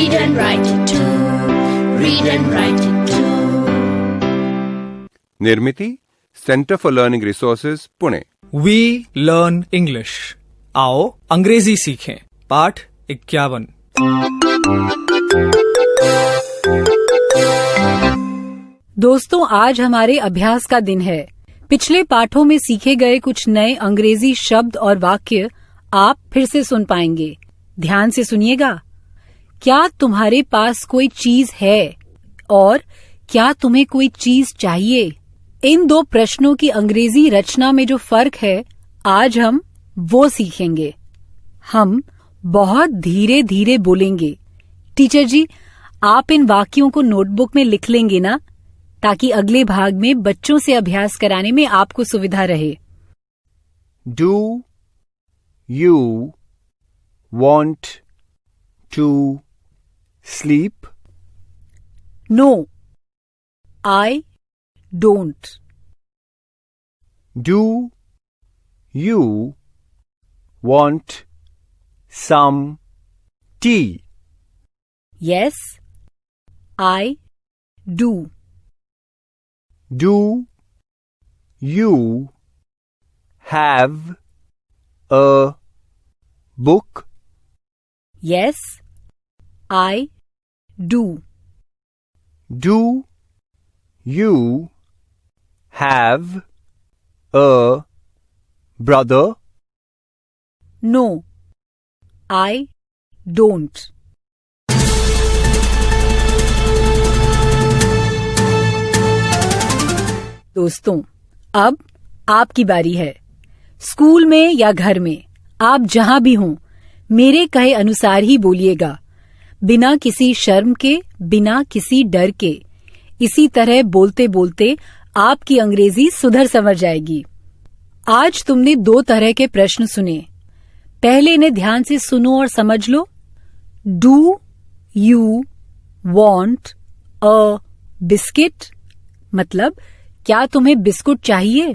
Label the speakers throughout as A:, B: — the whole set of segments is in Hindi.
A: Read and write it too. Read and write it too.
B: Nirmiti centre for learning resources Pune.
C: We learn English. आओ अंग्रेजी सीखें। पाठ 51।
D: दोस्तों, आज हमारे अभ्यास का दिन है। पिछले पाठों में सीखे गए कुछ नए अंग्रेजी शब्द और वाक्य आप फिर से सुन पाएंगे। ध्यान से सुनिएगा। क्या तुम्हारे पास कोई चीज है और क्या तुम्हें कोई चीज चाहिए? इन दो प्रश्नों की अंग्रेजी रचना में जो फर्क है, आज हम वो सीखेंगे। हम बहुत धीरे धीरे बोलेंगे। टीचर जी, आप इन वाक्यों को नोटबुक में लिख लेंगे ना, ताकि अगले भाग में बच्चों से अभ्यास कराने में आपको सुविधा रहे।
B: Do you want to sleep?
D: No, I don't.
B: Do you want some tea?
D: Yes, I do.
B: Do you have a book?
D: Yes, I do.
B: Do you have a brother?
D: No, I don't. दोस्तों, अब आपकी बारी है। स्कूल में या घर में, आप जहां भी हों, मेरे कहे अनुसार ही बोलिएगा, बिना किसी शर्म के, बिना किसी डर के। इसी तरह बोलते बोलते आपकी अंग्रेजी सुधर संवर जाएगी। आज तुमने दो तरह के प्रश्न सुने। पहले इन्हें ध्यान से सुनो और समझ लो। Do you want a biscuit? मतलब, क्या तुम्हें बिस्कुट चाहिए?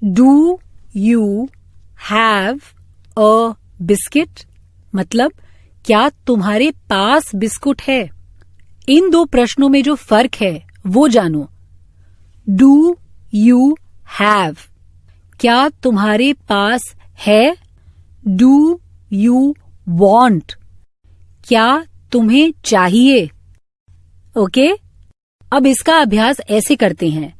D: Do you have a biscuit? मतलब, क्या तुम्हारे पास बिस्कुट है? इन दो प्रश्नों में जो फर्क है वो जानो। डू यू हैव, क्या तुम्हारे पास है? डू यू वॉन्ट, क्या तुम्हें चाहिए? ओके? अब इसका अभ्यास ऐसे करते हैं।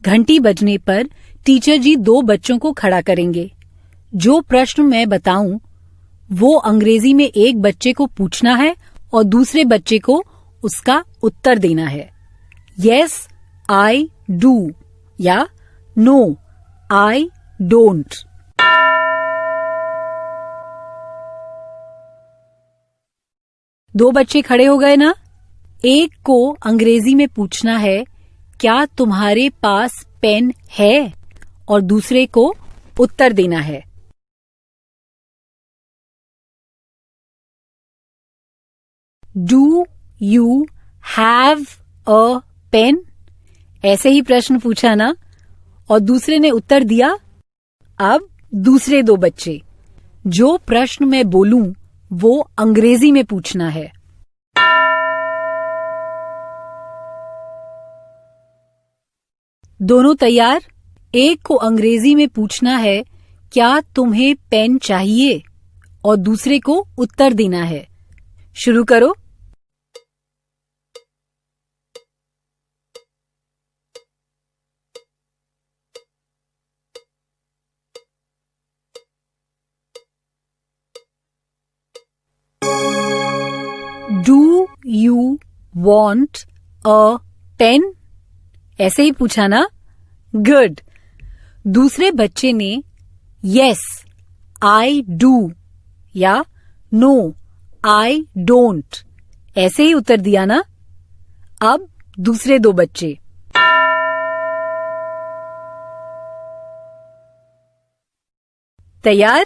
D: घंटी बजने पर टीचर जी दो बच्चों को खड़ा करेंगे। जो प्रश्न मैं बताऊं वो अंग्रेजी में एक बच्चे को पूछना है और दूसरे बच्चे को उसका उत्तर देना है। यस, आई डू या नो, आई डोंट। दो बच्चे खड़े हो गए ना? एक को अंग्रेजी में पूछना है, क्या तुम्हारे पास पेन है? और दूसरे को उत्तर देना है। Do you have a pen? ऐसे ही प्रश्न पूछा ना, और दूसरे ने उत्तर दिया। अब दूसरे दो बच्चे, जो प्रश्न मैं बोलूं वो अंग्रेजी में पूछना है। दोनों तैयार? एक को अंग्रेजी में पूछना है, क्या तुम्हें पेन चाहिए? और दूसरे को उत्तर देना है। शुरू करो। Do you want a pen? ऐसे ही पूछा ना? गुड। दूसरे बच्चे ने यस, आई डू या नो, आई डोंट ऐसे ही उत्तर दिया ना? अब दूसरे दो बच्चे। तैयार?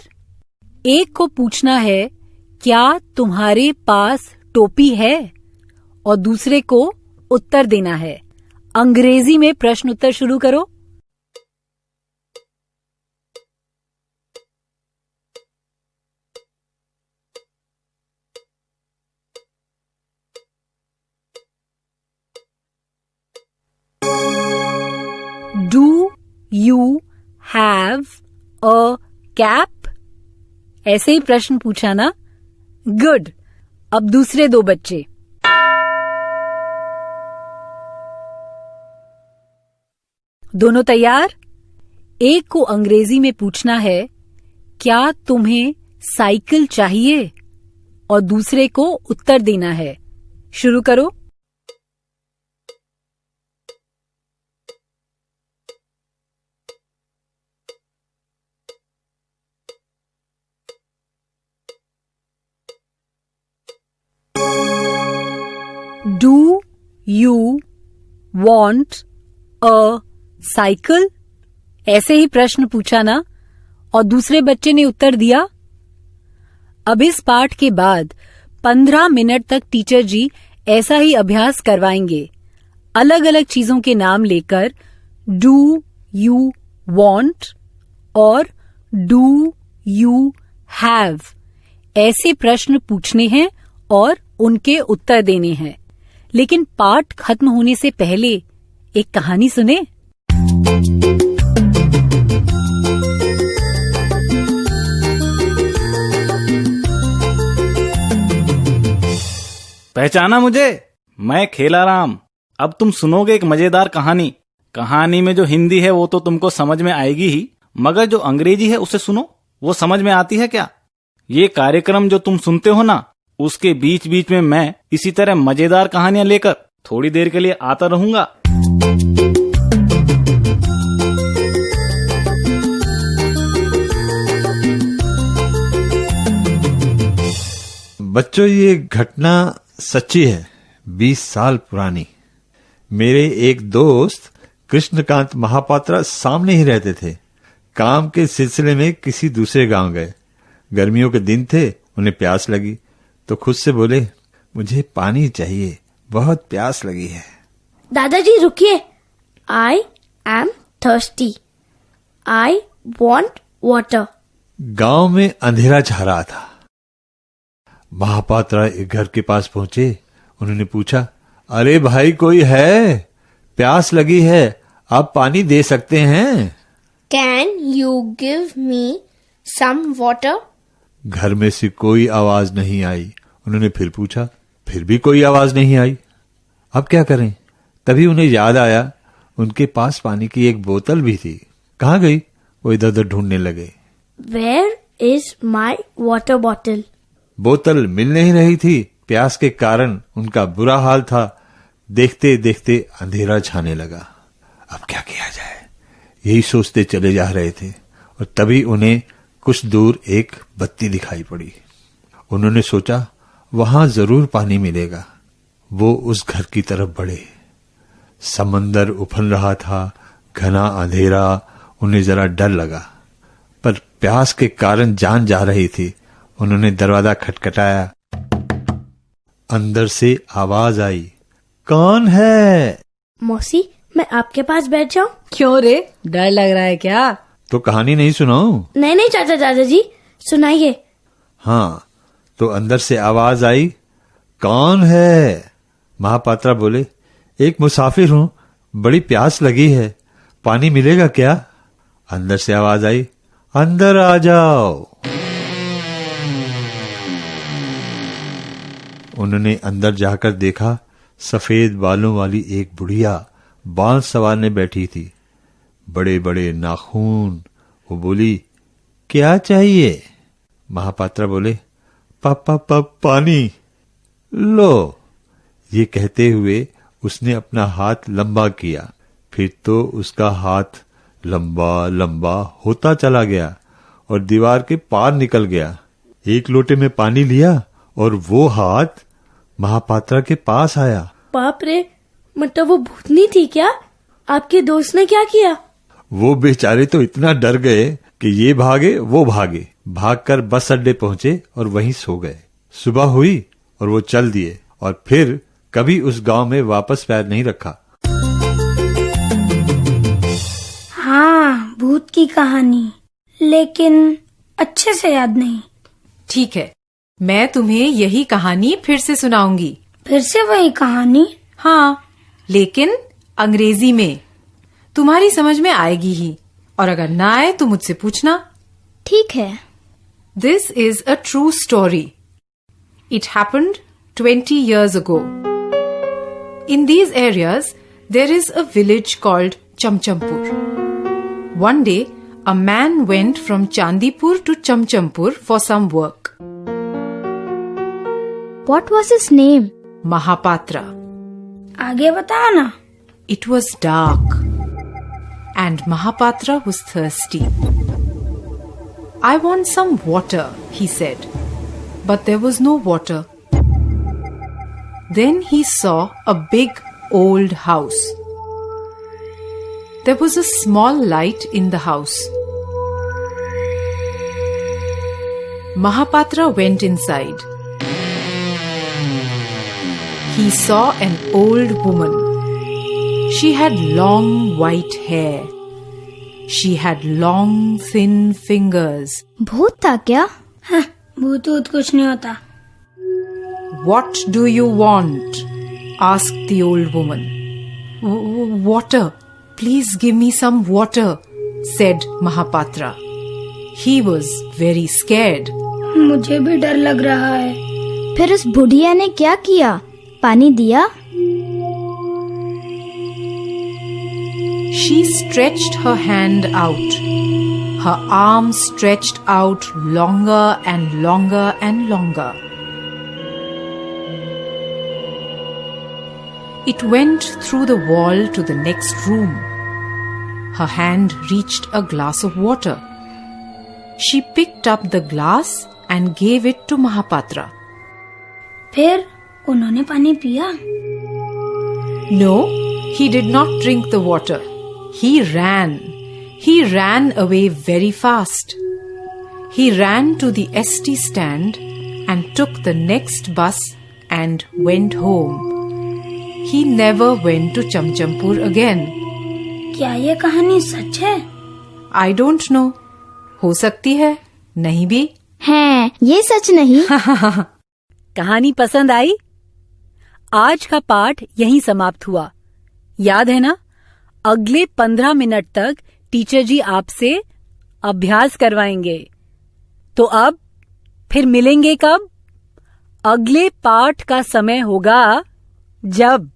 D: एक को पूछना है, क्या तुम्हारे पास टोपी है? और दूसरे को उत्तर देना है। अंग्रेजी में प्रश्न उत्तर शुरू करो। कैप? ऐसे ही प्रश्न पूछा ना? गुड। अब दूसरे दो बच्चे। दोनों तैयार? एक को अंग्रेजी में पूछना है, क्या तुम्हें साइकिल चाहिए? और दूसरे को उत्तर देना है। शुरू करो। Do you want a cycle? ऐसे ही प्रश्न पूछा ना? और दूसरे बच्चे ने उत्तर दिया। अब इस पाठ के बाद 15 मिनट तक टीचर जी ऐसा ही अभ्यास करवाएंगे। अलग अलग चीजों के नाम लेकर डू यू वॉन्ट और डू यू हैव ऐसे प्रश्न पूछने हैं और उनके उत्तर देने हैं। लेकिन पाठ खत्म होने से पहले एक कहानी सुने।
E: पहचाना मुझे? मैं खेलाराम। अब तुम सुनोगे एक मजेदार कहानी। कहानी में जो हिंदी है वो तो तुमको समझ में आएगी ही, मगर जो अंग्रेजी है उसे सुनो, वो समझ में आती है क्या? ये कार्यक्रम जो तुम सुनते हो ना, उसके बीच बीच में मैं इसी तरह मजेदार कहानियां लेकर थोड़ी देर के लिए आता रहूंगा।
F: बच्चों, ये घटना सच्ची है, 20 साल पुरानी। मेरे एक दोस्त कृष्णकांत महापात्रा सामने ही रहते थे। काम के सिलसिले में किसी दूसरे गांव गए। गर्मियों के दिन थे, उन्हें प्यास लगी तो खुद से बोले, मुझे पानी चाहिए, बहुत प्यास लगी है।
A: दादाजी रुकिए, I am thirsty. I want water.
F: गांव में अंधेरा छा रहा था। महापात्रा एक घर के पास पहुंचे। उन्होंने पूछा, अरे भाई, कोई है? प्यास लगी है, आप पानी दे सकते हैं?
A: Can you give me some water?
F: घर में से कोई आवाज नहीं आई। उन्होंने फिर पूछा, फिर भी कोई आवाज नहीं आई। अब क्या करें? तभी उन्हें याद आया, उनके पास पानी की एक बोतल भी थी। कहाँ गई? वो इधर उधर ढूंढने लगे।
A: Where is my water bottle?
F: बोतल मिल नहीं रही थी। प्यास के कारण उनका बुरा हाल था। देखते देखते अंधेरा छाने लगा। अब क्या किया जाए, यही सोचते चले जा रहे थे और तभी उन्हें कुछ दूर एक बत्ती दिखाई पड़ी। उन्होंने सोचा, वहां जरूर पानी मिलेगा। वो उस घर की तरफ बढ़े। समंदर उफल रहा था, घना अंधेरा। उन्हें जरा डर लगा, पर प्यास के कारण जान जा रही थी। उन्होंने दरवाजा खटखटाया। अंदर से आवाज आई, कौन है?
A: मौसी, मैं आपके पास बैठ जाऊं?
D: क्यों रे, डर लग रहा है क्या?
F: तो कहानी नहीं सुनाऊं?
A: नहीं नहीं चाचा दादाजी, सुनाइए।
F: हाँ, तो अंदर से आवाज आई, कौन है? महापात्रा बोले, एक मुसाफिर हूं, बड़ी प्यास लगी है, पानी मिलेगा क्या? अंदर से आवाज आई, अंदर आ जाओ। उन्होंने अंदर जाकर देखा, सफेद बालों वाली एक बुढ़िया बांस संवारने बैठी थी, बड़े बड़े नाखून। वो बोली, क्या चाहिए? महापात्रा बोले, पापा पानी। लो। ये कहते हुए उसने अपना हाथ लंबा किया। फिर तो उसका हाथ लंबा लंबा होता चला गया और दीवार के पार निकल गया। एक लोटे में पानी लिया और वो हाथ महापात्रा के पास आया।
A: बाप रे, मतलब वो भूतनी थी क्या? आपके दोस्त ने क्या किया?
F: वो बेचारे तो इतना डर गए कि ये भागे वो भागे। भागकर बस अड्डे पहुंचे और वहीं सो गए। सुबह हुई और वो चल दिए और फिर कभी उस गांव में वापस पैर नहीं रखा।
G: हाँ, भूत की कहानी, लेकिन अच्छे से याद नहीं।
H: ठीक है, मैं तुम्हें यही कहानी फिर से सुनाऊंगी।
G: फिर से वही कहानी?
H: हाँ, लेकिन अंग्रेजी में। तुम्हारी समझ में आएगी ही, और अगर ना आए तो मुझसे पूछना।
A: ठीक है।
H: This is a true story. It happened 20 years ago. In these areas, there is a village called Chamchampur. One day, a man went from Chandipur to Chamchampur for some work.
A: What was his name?
H: Mahapatra.
G: आगे बताओ ना।
H: It was dark, and Mahapatra was thirsty. I want some water, he said, but there was no water. Then he saw a big old house. There was a small light in the house. Mahapatra went inside. He saw an old woman. She had long white hair. She had long thin fingers.
A: भूत था क्या?
G: हाँ, भूत वूत कुछ नहीं होता।
H: What do you want? Asked the old woman. Water. Please give me some water, said Mahapatra. He was very scared.
G: मुझे भी डर लग रहा है।
A: फिर उस बुढ़िया ने क्या किया? पानी दिया?
H: She stretched her hand out. Her arm stretched out longer and longer and longer. It went through the wall to the next room. Her hand reached a glass of water. She picked up the glass and gave it to Mahapatra.
G: फिर उन्होंने पानी पिया?
H: No, he did not drink the water. He ran. He ran away very fast. He ran to the ST stand and took the next bus and went home. He never went to Chamchampur again.
G: क्या ये कहानी सच है?
H: I don't know. हो सकती है, नहीं भी।
A: हैं, ये सच नहीं।
D: कहानी पसंद आई? आज का पाठ यहीं समाप्त हुआ। याद है ना? अगले 15 मिनट तक टीचर जी आपसे अभ्यास करवाएंगे। तो अब फिर मिलेंगे कब? अगले पाठ का समय होगा जब